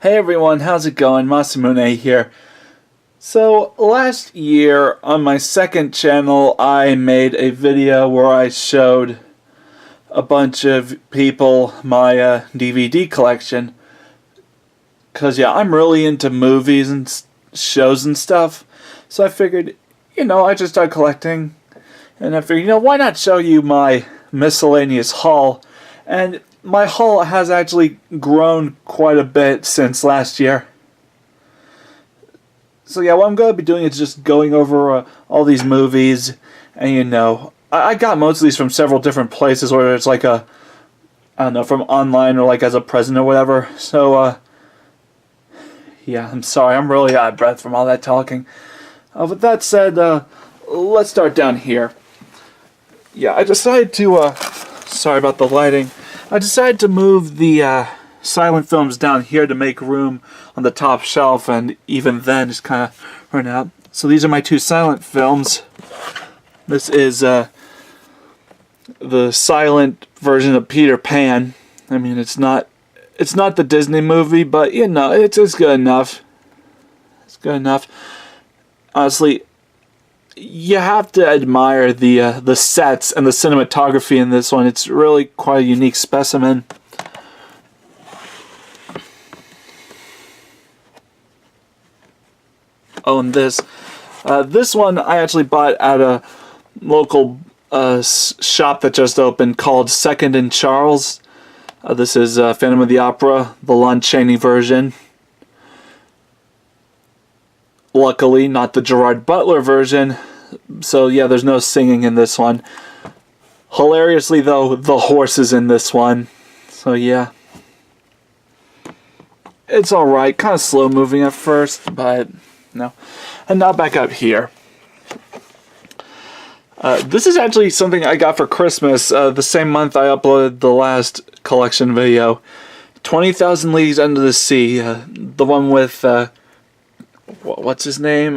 Hey everyone, how's it going? Masamune here. So, last year on my second channel, I made a video where I showed a bunch of people my DVD collection. Because, yeah, I'm really into movies and shows and stuff. So I figured, I just started collecting. And I figured, why not show you my miscellaneous haul? And my haul has actually grown quite a bit since last year. So yeah, what I'm going to be doing is just going over all these movies. And I got most of these from several different places, whether it's like I don't know, from online or like as a present or whatever. So yeah, I'm sorry, I'm really out of breath from all that talking. With that said, let's start down here. Yeah, I decided to, sorry about the lighting. I decided to move the silent films down here to make room on the top shelf, and even then just kind of run out. So these are my two silent films. This is the silent version of Peter Pan. I mean, it's not the Disney movie, but it's good enough. It's good enough. Honestly, you have to admire the sets and the cinematography in this one. It's really quite a unique specimen. Oh, and this one I actually bought at a local shop that just opened called Second and Charles. This is Phantom of the Opera, the Lon Chaney version. Luckily, not the Gerard Butler version. So yeah, there's no singing in this one. Hilariously though, the horse is in this one. So yeah. It's alright, kind of slow moving at first, but no. And now back up here. This is actually something I got for Christmas, the same month I uploaded the last collection video. 20,000 Leagues Under the Sea, the one with what's his name?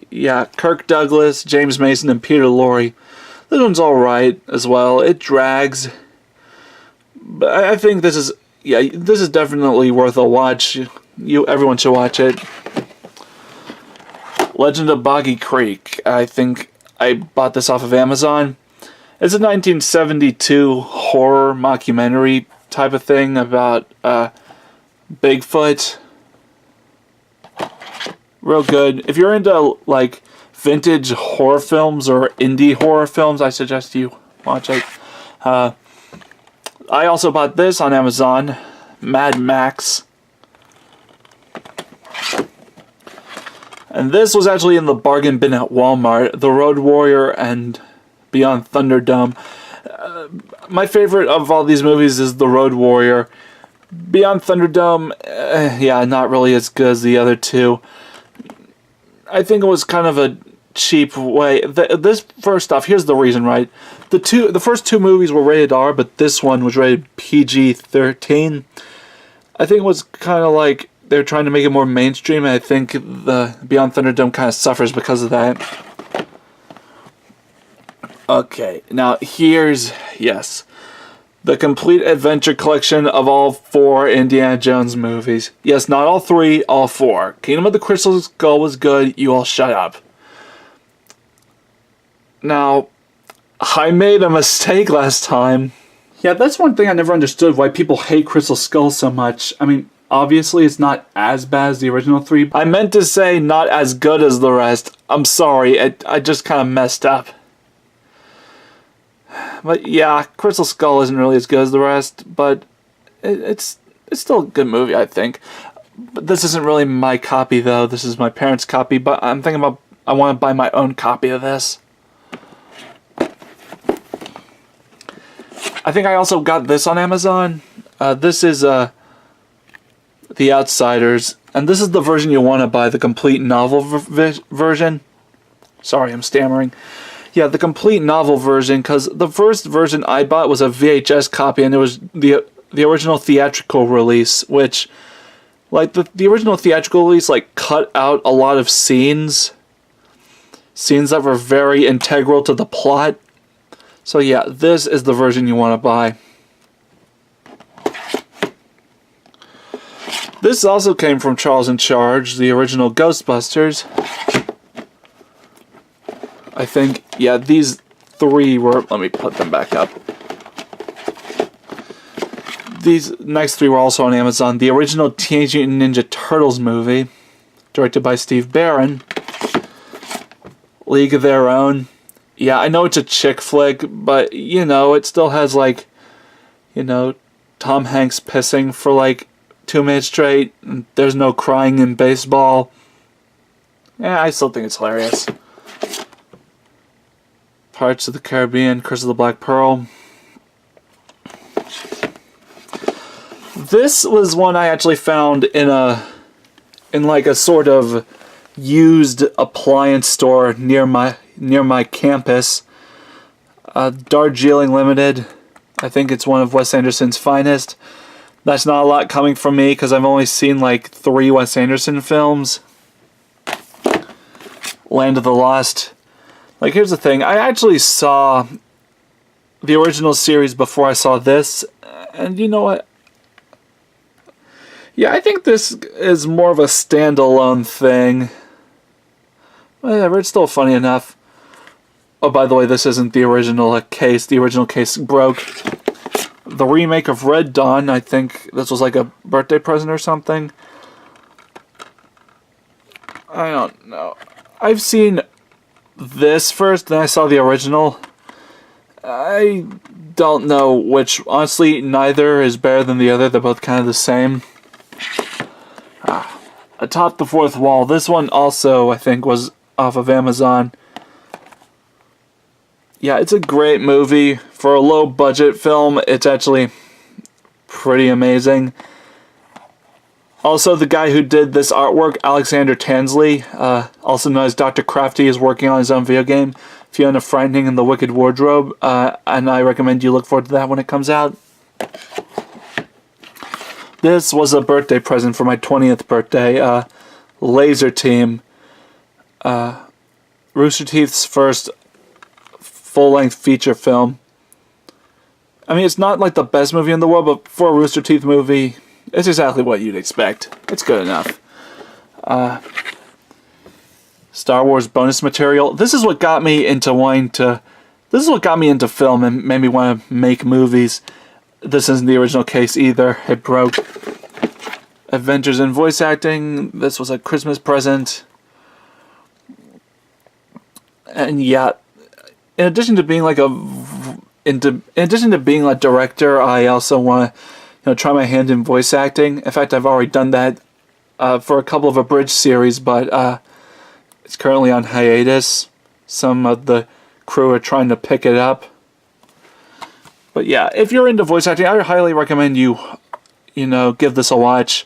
Yeah, Kirk Douglas, James Mason, and Peter Lorre. This one's alright as well. It drags. But I think this is definitely worth a watch. Everyone should watch it. Legend of Boggy Creek. I think I bought this off of Amazon. It's a 1972 horror mockumentary type of thing about Bigfoot. Real good. If you're into like vintage horror films or indie horror films, I suggest you watch it. I also bought this on Amazon, Mad Max. And this was actually in the bargain bin at Walmart, The Road Warrior and Beyond Thunderdome. My favorite of all these movies is The Road Warrior. Beyond Thunderdome, yeah, not really as good as the other two. I think it was kind of a cheap way. This first off, here's the reason, right? The first two movies were rated R, but this one was rated PG-13. I think it was kind of like they're trying to make it more mainstream, and I think the Beyond Thunderdome kind of suffers because of that. Okay, now here's, yes, the complete adventure collection of all 4 Indiana Jones movies. Yes, not all 3, all 4. Kingdom of the Crystal Skull was good, you all shut up. Now, I made a mistake last time. Yeah, that's one thing I never understood, why people hate Crystal Skull so much. I mean, obviously it's not as bad as the original 3. I meant to say not as good as the rest. I'm sorry, I just kind of messed up. But yeah, Crystal Skull isn't really as good as the rest, but it's still a good movie, I think. But this isn't really my copy, though. This is my parents' copy, but I'm thinking about, I want to buy my own copy of this. I think I also got this on Amazon. This is The Outsiders, and this is the version you want to buy, the complete novel version. Sorry, I'm stammering. Yeah, the complete novel version, because the first version I bought was a VHS copy, and it was the original theatrical release, which, like, the original theatrical release, like, cut out a lot of scenes that were very integral to the plot. So yeah, this is the version you want to buy. This also came from Charles in Charge, the original Ghostbusters. I think, yeah, these three were... Let me put them back up. These next three were also on Amazon. The original Teenage Mutant Ninja Turtles movie, directed by Steve Barron. League of Their Own. Yeah, I know it's a chick flick, but, you know, it still has, like, you know, Tom Hanks pissing for, like, 2 minutes straight. There's no crying in baseball. Yeah, I still think it's hilarious. Pirates of the Caribbean, Curse of the Black Pearl. This was one I actually found in like a sort of used appliance store near my campus. Darjeeling Limited. I think it's one of Wes Anderson's finest. That's not a lot coming from me because I've only seen like 3 Wes Anderson films. Land of the Lost. Like, here's the thing. I actually saw the original series before I saw this. And you know what? Yeah, I think this is more of a standalone thing. Whatever, it's still funny enough. Oh, by the way, this isn't the original case. The original case broke. The remake of Red Dawn, I think this was like a birthday present or something. I don't know. I've seen this first, then I saw the original. I don't know which. Honestly, neither is better than the other. They're both kind of the same. Atop the Fourth Wall. This one also, I think, was off of Amazon. Yeah, it's a great movie. For a low-budget film, it's actually pretty amazing. Also, the guy who did this artwork, Alexander Tansley, also known as Dr. Crafty, is working on his own video game, Fiona Frightening and the Wicked Wardrobe, and I recommend you look forward to that when it comes out. This was a birthday present for my 20th birthday. Laser Team. Rooster Teeth's first full-length feature film. I mean, it's not like the best movie in the world, but for a Rooster Teeth movie, it's exactly what you'd expect. It's good enough. Star Wars bonus material. This is what got me into This is what got me into film and made me want to make movies. This isn't the original case either. It broke. Adventures in voice acting. This was a Christmas present. And yeah, in addition to being like in addition to being a director, I also want to try my hand in voice acting. In fact, I've already done that for a couple of abridged series, but it's currently on hiatus. Some of the crew are trying to pick it up. But yeah, if you're into voice acting, I highly recommend you give this a watch.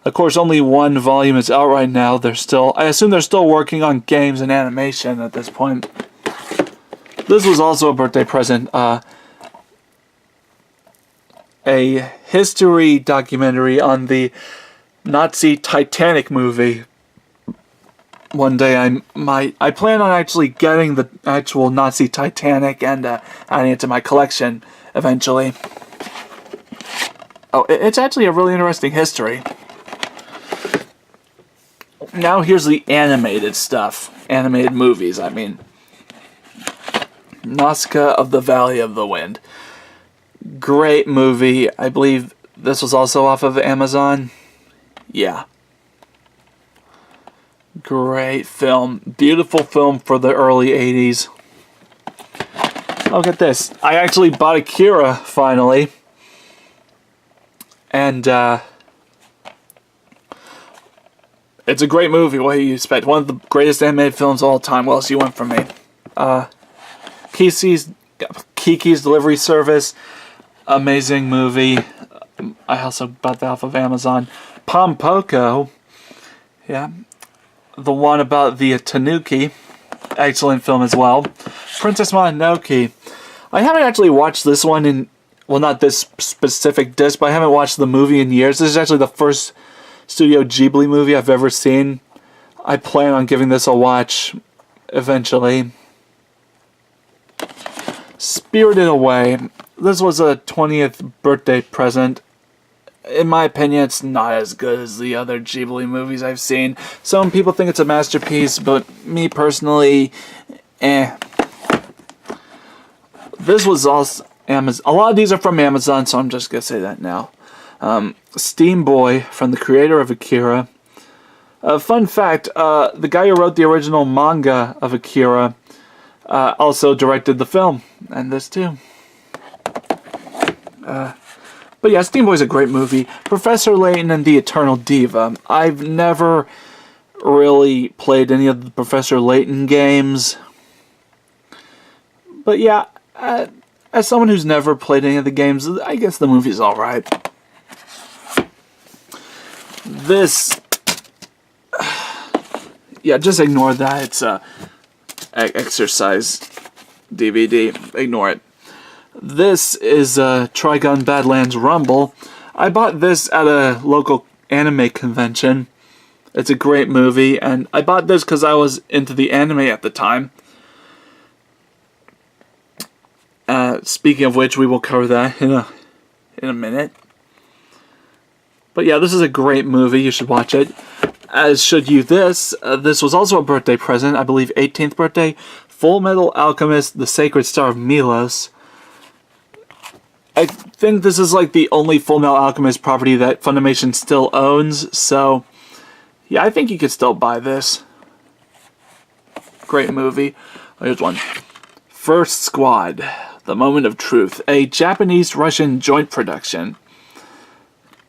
Of course, only 1 volume is out right now. I assume they're still working on games and animation at this point. This was also a birthday present. A history documentary on the Nazi Titanic movie. One day I plan on actually getting the actual Nazi Titanic and adding it to my collection eventually. Oh, it's actually a really interesting history. Now here's the animated stuff. Animated movies, I mean. Nausicaa of the Valley of the Wind. Great movie. I believe this was also off of Amazon. Yeah. Great film. Beautiful film for the early 80s. Look at this. I actually bought Akira, finally. And, it's a great movie. What do you expect? One of the greatest animated films of all time. What else do you want from me? Kiki's Delivery Service. Amazing movie. I also bought that off of Amazon. Pompoko. Yeah. The one about the Tanuki. Excellent film as well. Princess Mononoke. I haven't actually watched this one in... Well, not this specific disc, but I haven't watched the movie in years. This is actually the first Studio Ghibli movie I've ever seen. I plan on giving this a watch eventually. Spirited Away. This was a 20th birthday present. in my opinion, it's not as good as the other Ghibli movies I've seen. Some people think it's a masterpiece, but me personally, This was also Amazon. A lot of these are from Amazon, so I'm just gonna say that now. Steam Boy, from the creator of Akira. Fun fact, the guy who wrote the original manga of Akira also directed the film, and this too. But yeah, Steam Boy's a great movie. Professor Layton and the Eternal Diva. I've never really played any of the Professor Layton games. But yeah, as someone who's never played any of the games, I guess the movie's alright. This... yeah, just ignore that. It's a exercise DVD. Ignore it. This is Trigun Badlands Rumble. I bought this at a local anime convention. It's a great movie, and I bought this because I was into the anime at the time. Speaking of which, we will cover that in a minute. But yeah, this is a great movie. You should watch it. As should you this. This was also a birthday present. I believe 18th birthday. Full Metal Alchemist, The Sacred Star of Milos. I think this is like the only Full Metal Alchemist property that Funimation still owns, so yeah, I think you could still buy this. Great movie. Here's one. First Squad, The Moment of Truth, a Japanese-Russian joint production.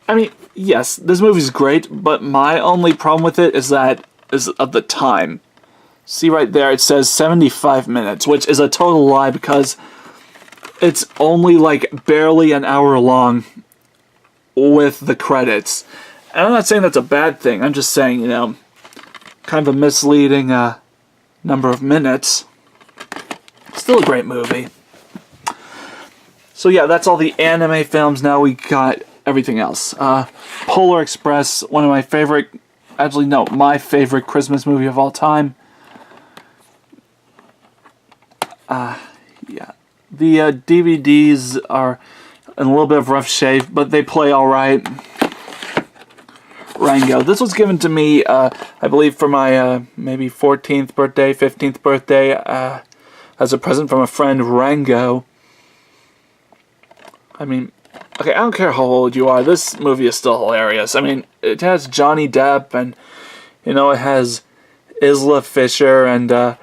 I mean, yes, this movie's great, but my only problem with it is of the time. See right there, it says 75 minutes, which is a total lie because it's only like barely an hour long with the credits. And I'm not saying that's a bad thing. I'm just saying, kind of a misleading number of minutes. Still a great movie. So yeah, that's all the anime films. Now we got everything else. Polar Express, one of my favorite, actually no, my favorite Christmas movie of all time. Yeah. The DVDs are in a little bit of rough shape, but they play alright. Rango. This was given to me, I believe, for my maybe 14th birthday, 15th birthday, as a present from a friend, Rango. I mean, okay, I don't care how old you are, this movie is still hilarious. I mean, it has Johnny Depp, and, it has Isla Fisher, and,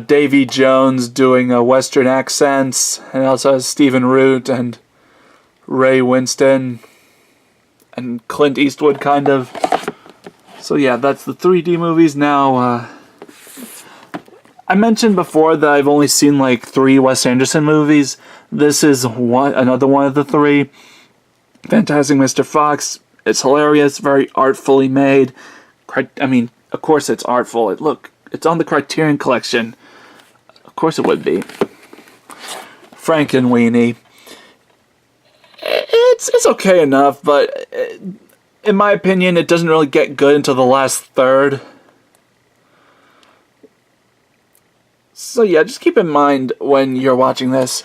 Davy Jones doing Western accents, and it also has Stephen Root and Ray Winston and Clint Eastwood, kind of. So yeah, that's the 3D movies. Now, I mentioned before that I've only seen like 3 Wes Anderson movies. This is another one of the 3. Fantastic Mr. Fox. It's hilarious, very artfully made. I mean, of course it's artful. Look, it's on the Criterion Collection. Of course it would be. Frankenweenie. It's okay enough, but in my opinion, it doesn't really get good until the last third. So yeah, just keep in mind when you're watching this.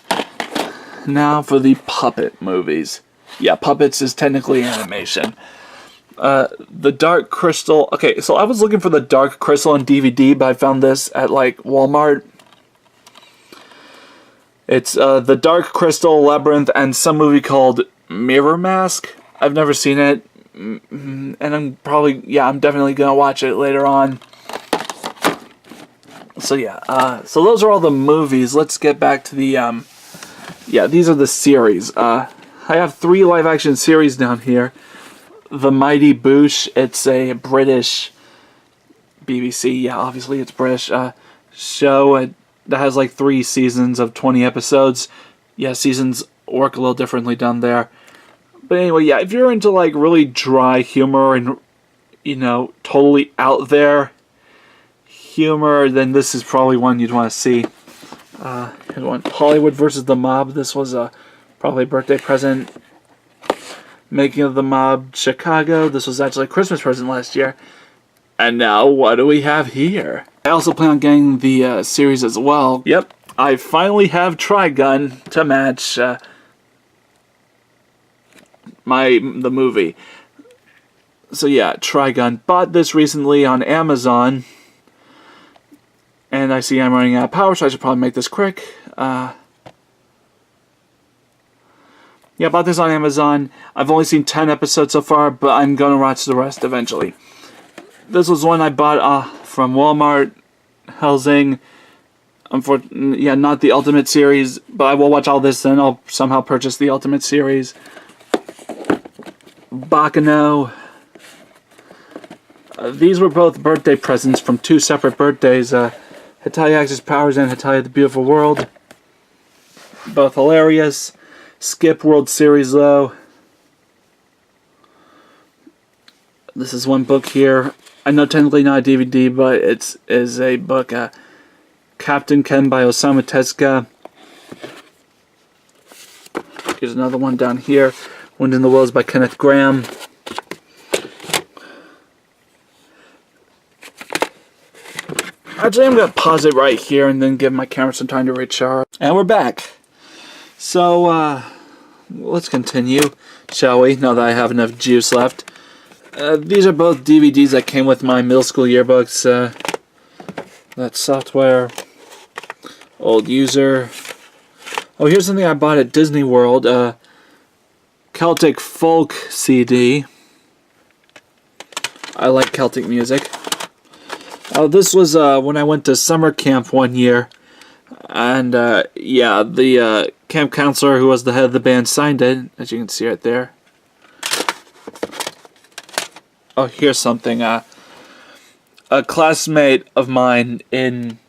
Now for the puppet movies. Yeah, puppets is technically animation. The Dark Crystal. Okay, so I was looking for the Dark Crystal on DVD, but I found this at like Walmart. It's the Dark Crystal, Labyrinth, and some movie called Mirror Mask. I've never seen it, and I'm definitely gonna watch it later on. So yeah, so those are all the movies. Let's get back to the these are the series. I have 3 live-action series down here. The Mighty Boosh, it's a British BBC, yeah, obviously it's British, show that has like 3 seasons of 20 episodes. Yeah, seasons work a little differently down there. But anyway, yeah, if you're into like really dry humor and, totally out there humor, then this is probably one you'd want to see. Here's one. Hollywood versus the Mob. This was probably a birthday present. Making of the Mob, Chicago. This was actually a Christmas present last year. And now, what do we have here? I also plan on getting the series as well. Yep, I finally have Trigun to match. the movie. So yeah, Trigun. Bought this recently on Amazon. And I see I'm running out of power, so I should probably make this quick. Yeah, bought this on Amazon. I've only seen 10 episodes so far, but I'm going to watch the rest eventually. This was one I bought from Walmart, Helsing. Yeah, not the Ultimate series, but I will watch all this, then I'll somehow purchase the Ultimate series. Baccano. These were both birthday presents from 2 separate birthdays. Hitachi Axis Powers and Hitachi The Beautiful World. Both hilarious. Skip World Series though. This is one book here. I know technically not a DVD, but it is a book. Captain Ken by Osamu Tezuka. Here's another one down here. Wind in the Willows by Kenneth Grahame. Actually, I'm going to pause it right here and then give my camera some time to recharge. And we're back. So, let's continue, shall we? Now that I have enough juice left. These are both DVDs that came with my middle school yearbooks. That software. Old user. Oh, here's something I bought at Disney World. Celtic folk CD. I like Celtic music. Oh, this was when I went to summer camp one year. And, yeah, the camp counselor who was the head of the band signed it, as you can see right there. Oh, here's something. A classmate of mine in,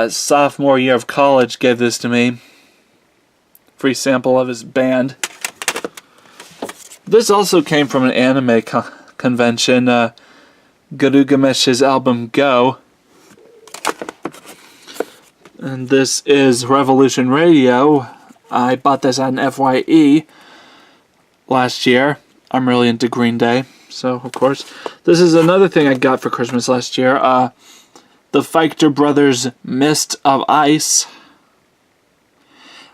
sophomore year of college gave this to me. Free sample of his band. This also came from an anime convention. Gilgamesh's album Go. And this is Revolution Radio. I bought this at an FYE last year. I'm really into Green Day, so of course. This is another thing I got for Christmas last year. The Feichter Brothers Mist of Ice.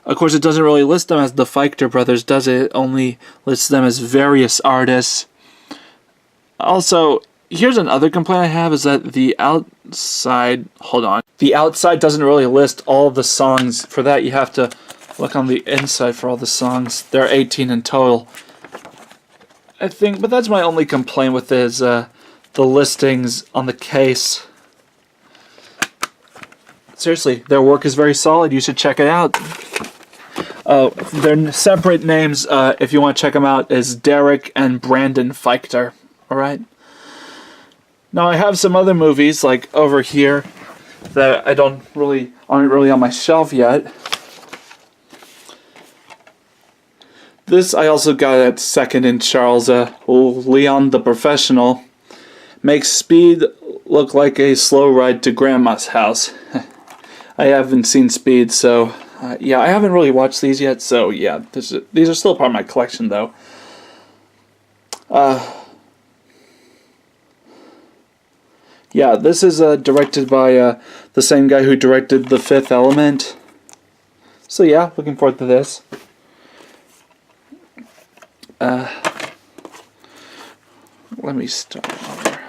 Of course, it doesn't really list them as the Feichter Brothers, does it? It only lists them as various artists. Also, here's another complaint I have, is that the outside... Hold on. The outside doesn't really list all of the songs. For that, you have to look on the inside for all the songs. There are 18 in total, I think. But that's my only complaint with it, is the listings on the case. Seriously, their work is very solid. You should check it out. Their separate names, if you want to check them out, is Derek and Brandon Feichter. Alright? Now I have some other movies, like over here, that aren't really on my shelf yet. This I also got at Second in Charles. Leon the Professional makes Speed look like a slow ride to Grandma's house. I haven't seen Speed, so yeah, I haven't really watched these yet. So yeah, these are still part of my collection, though. Yeah, this is directed by the same guy who directed The Fifth Element. So yeah, looking forward to this. Let me start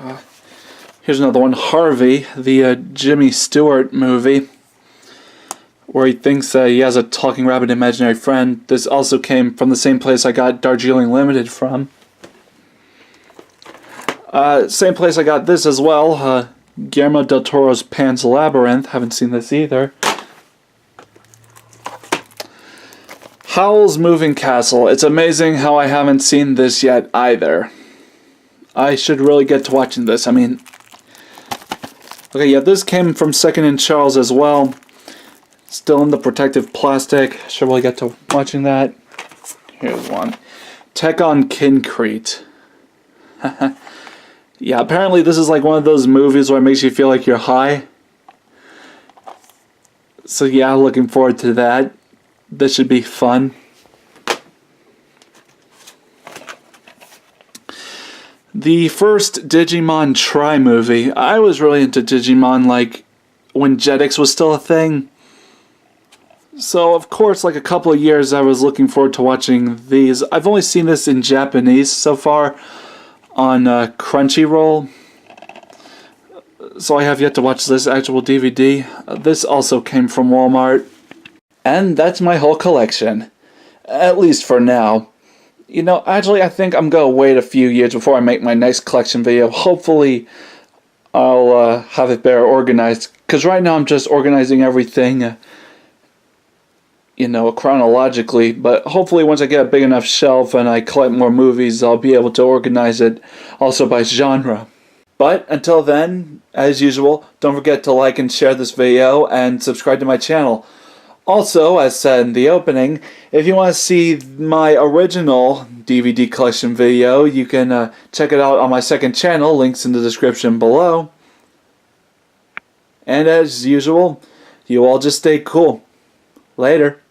over. Here's another one, Harvey, the Jimmy Stewart movie, where he thinks he has a talking rabbit imaginary friend. This also came from the same place I got Darjeeling Limited from. Same place I got this as well, Guillermo del Toro's Pan's Labyrinth. Haven't seen this either. Howl's Moving Castle. It's amazing how I haven't seen this yet either. I should really get to watching this. I mean, okay, yeah, this came from Second in Charles as well. Still in the protective plastic. Should really get to watching that. Here's one. Tech on Kincrete. Yeah, apparently this is like one of those movies where it makes you feel like you're high. So yeah, looking forward to that. This should be fun. The first Digimon Tri movie. I was really into Digimon like when Jetix was still a thing. So, of course, like a couple of years, I was looking forward to watching these. I've only seen this in Japanese so far on Crunchyroll. So I have yet to watch this actual DVD. This also came from Walmart. And that's my whole collection. At least for now. You know, actually, I think I'm going to wait a few years before I make my next collection video. Hopefully, I'll have it better organized. Because right now I'm just organizing everything, you know, chronologically. But hopefully once I get a big enough shelf and I collect more movies, I'll be able to organize it also by genre. But until then, as usual, don't forget to like and share this video and subscribe to my channel. Also, as said in the opening, if you want to see my original DVD collection video, you can check it out on my second channel, links in the description below. And as usual, you all just stay cool. Later.